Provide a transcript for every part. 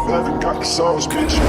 Never got the sauce, bitch.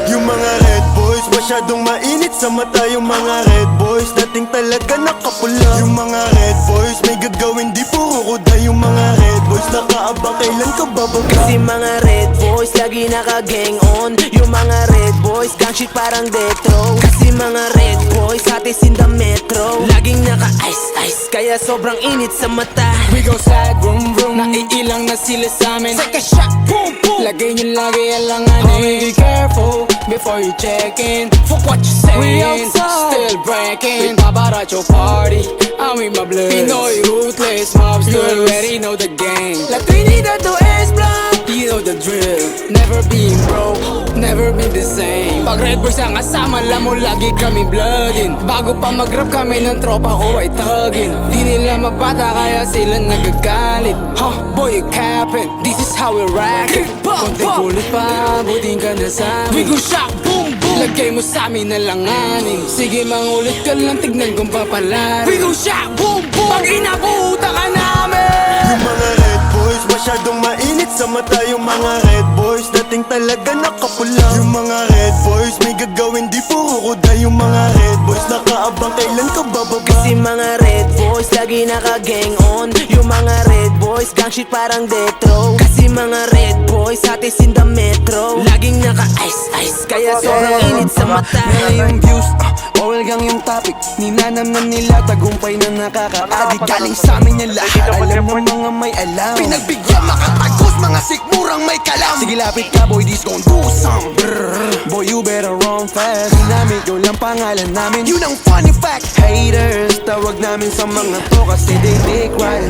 Yung mga red boys, masyadong mainit sa mata. Yung mga red boys, dating talaga nakapula. Yung mga red boys, may gagawin di puro kuda. Yung mga red boys, nakaabang kailan ka bababa. Kasi mga red boys, lagi naka-gang on. Yung mga red boys, gang shit parang death row. Kasi mga red boys, hatis in the metro. Laging naka-ice, kaya sobrang init sa mata. We gon' slide, vroom vroom. Naiilang na sila sa amin. Take a shot, boom boom. Lagay nyo lagi alanganin. Homie, be careful before you check in. Fuck what you saying. We outside, still breaking. We pop out at your party. I'm with my blood. Pinoy ruthless mobs. You already know the game. La Trinidad to S-Block. You know the drill. Never been broke, never been the same. Pag red boys ang kasama, alam mo lagi kami bloodin. Bago pa mag-rap kami ng tropa ko ay tugin. Di nila magbata kaya sila nagagalit. Huh, boy you capping, this is how we rock it. Konting kulit pa, buting ka na sa amin. We go shock, boom boom. Lagay mo sa amin na langanin. Sige mangulit ka lang, tignan kung papalarin. We go shock, boom boom. Pag inabuta ka namin. Yung mga red boys, masyadong mainit sa mata. Yung mga red boys, dating talaga nakapula. Yung mga red boys, may gagawin di puro kuda. Yung mga red boys, nakaabang kailan ka bababa. Kasi mga red boys, lagi naka-gang on. Yung mga red boys, gang shit parang death row. Kasi mga red boys, hatis in the metro. Laging naka-ice, kaya sobrang init sa mata. Yung views, bawal gang yung topic. Ninanam na nila, tagumpay na nakaka-addict. Galing sa amin yan lahat, alam ng mga may alam. Pinagbigyan makatagos, mga sikmurang may kalam. Sige lapit ka boy, this gon' do some brrr. Boy you better run fast. Ginamit yun lang pangalan namin, yun ang funny fact. Haters, tawag namin sa mga to kasi they take right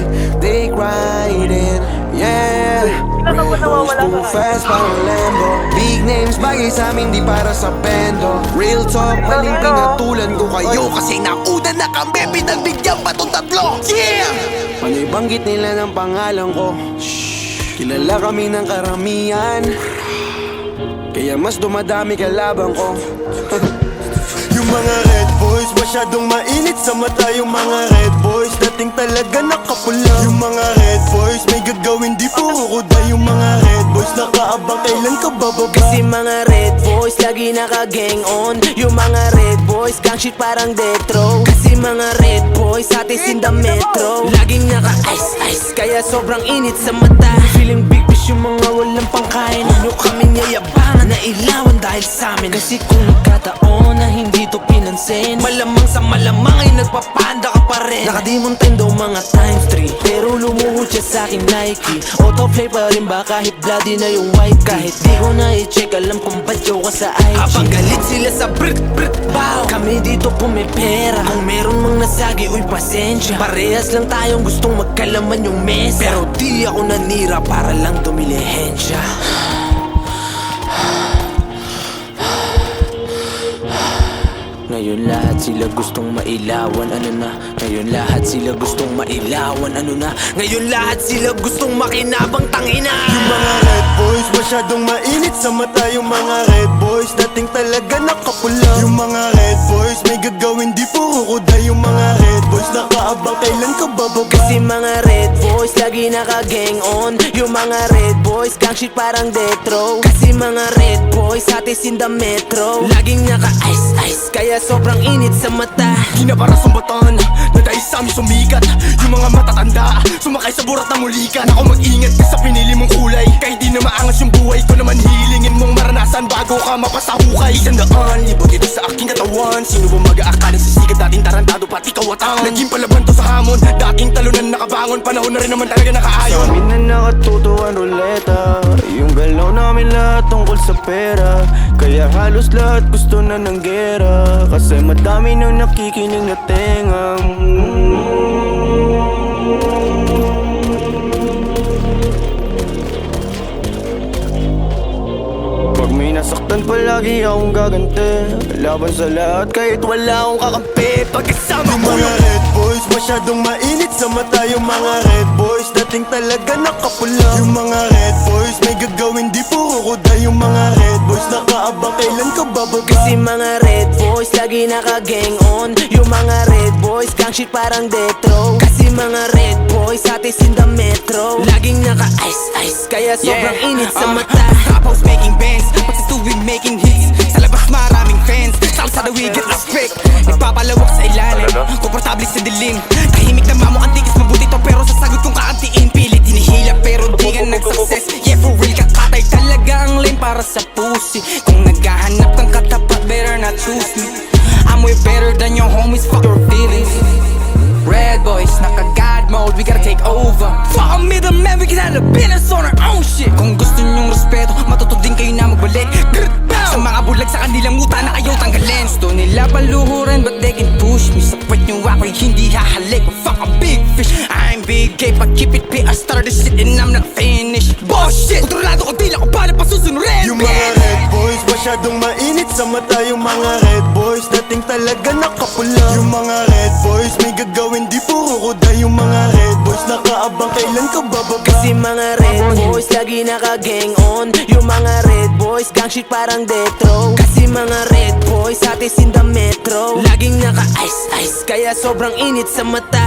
in. Yeah, red boys too fast parang Lambo. Big names bagay sa amin, di para sa bendo. Real talk, maling pinatulan ko kayo kasi nauna na kami, pinagbigyan pa tong tatlo. Yeah! Panay banggit nila ng pangalan ko. Shhh, kilala kami ng karamihan, kaya mas dumadami kalaban ko. Yung mga red boys, masyadong mainit sa mata. Yung mga red boys, dating talaga nakapula. Yung mga red boys, may gagawin di puro kuda. Yung mga red boys, nakaabang kailan ka bababa. Kasi mga red boys, lagi naka-gang on. Yung mga red boys, gang shit parang death row. Kasi mga red boys, hatis in the metro. Laging naka-ice, kaya sobrang init sa mata. Feeling big fish yung mga walang pangkain. Ano kami yayabangan na ilawan dahil sa amin. Kasi kung nagkataon na hindi to pinansin, malamang sa malamang ay nagpapanda ka pa rin. Nakadimon time daw mga times 3, pero lumuhod siya sa aking Nike. Autoplay pa rin ba kahit bloody na yung white. Kahit di ko na i-check, alam kung ba't joke ka sa IG. Habang galit sila sa brit bow, kami dito pumipera. Kung meron mang nasagi, uy pasensya. Parehas lang tayong gustong magkalaman yung mesa, pero di ako nanira para lang dumilihensya. Ngayon lahat sila gustong mailawan, ano na? Ngayon lahat sila gustong mailawan, ano na? Ngayon lahat sila gustong makinabang, tangina. Yung mga red boys, masyadong mainit sa mata. Yung mga red boys, dating talaga nakapula. Yung mga red boys, may gagawin di puro kuda. Yung mga red boys, nakaabang kailan ka bababa. Kasi mga red boys, lagi naka-gang on. Yung mga red boys, gang shit parang death row. Kasi mga red boys, hatis in the metro. Laging naka-ice, kaya sobrang init sa mata. Di na para sumbatan, na dahil sa amin sumikat. Yung mga matatanda, sumakay sa burat ng ulikan. Ako mag-ingat ka sa pinili mong kulay. Kahit di na maangas yung buhay ko naman, hilingin mong maranasan bago ka mapasahukay. 100 libot ito sa aking katawan. Sino ba mag-aakala sa sikat, dating tarantado pati kawatan. Naging palaban to sa hamon, dating talunan nakabangon. Panahon na rin naman talaga nakaayon. Sa amin na nakatuto ang ruleta. Yung galaw namin lahat tungkol sa pera. Kaya halos lahat gusto na ng gera. Kasi madami nang nakikinig na tenga. Pag may nasaktan palagi akong gaganti. Laban sa lahat kahit wala akong kakampi. Pagkasama ko yung mga red boys, masyadong mainit sa mata. Yung mga red boys, dating talaga nakapula. Yung mga red boys, may gagawin di puro kuda. Yung mga red boys, boys nakaabang kailan ka bababa. Kasi mga red boys lagi naka-gang on. Yung mga red boys gang shit parang death row. Kasi mga red boys atis in the metro. Laging naka-ice-ice kaya sobrang init sa mata. Top house making bands, pati tuwing making hits. Sa labas maraming fans, sa kalsada we get respect. Nagpapalawak sa ilalim, komportable sa dilim. Tahimik na mamo antikis, mabuti to pero sasagot kong kaantiin. Pilit hinihila pero di ka nag-success. Yeah for real kakatay talaga ang lane para sa pussy. Kung naghahanap kang katapat, better not choose me. I'm way better than your homies, fuck your feelings. Red boys, naka-God mode, we gotta take over. Fuck a middleman, we can handle business on our own shit. Kung gusto nyong respeto, matuto din kayo na magbalik. Sa mga bulag sa kanilang muta na ayaw tanggalin. Gusto nila paluhuran, but they can push me. Sa puwet nyo ako'y hindi hahalik. Fuck a big fish, I'm big gay, but keep it big. I started this shit and I'm not finished. Bullshit, kontrolado ko, di lang ko paano pasusunurin. Yung mga red boys masyadong mainit sa mata. Yung mga red boys dating talaga nakapula. Yung mga red boys may gagawin di puro kuda. Yung mga red boys nakaabang kailan ka bababa. Kasi mga red boys lagi naka-gang on. Yung mga red boys gang shit parang death row. Kasi mga red boys atis in the metro. Laging naka-ice-ice kaya sobrang init sa mata.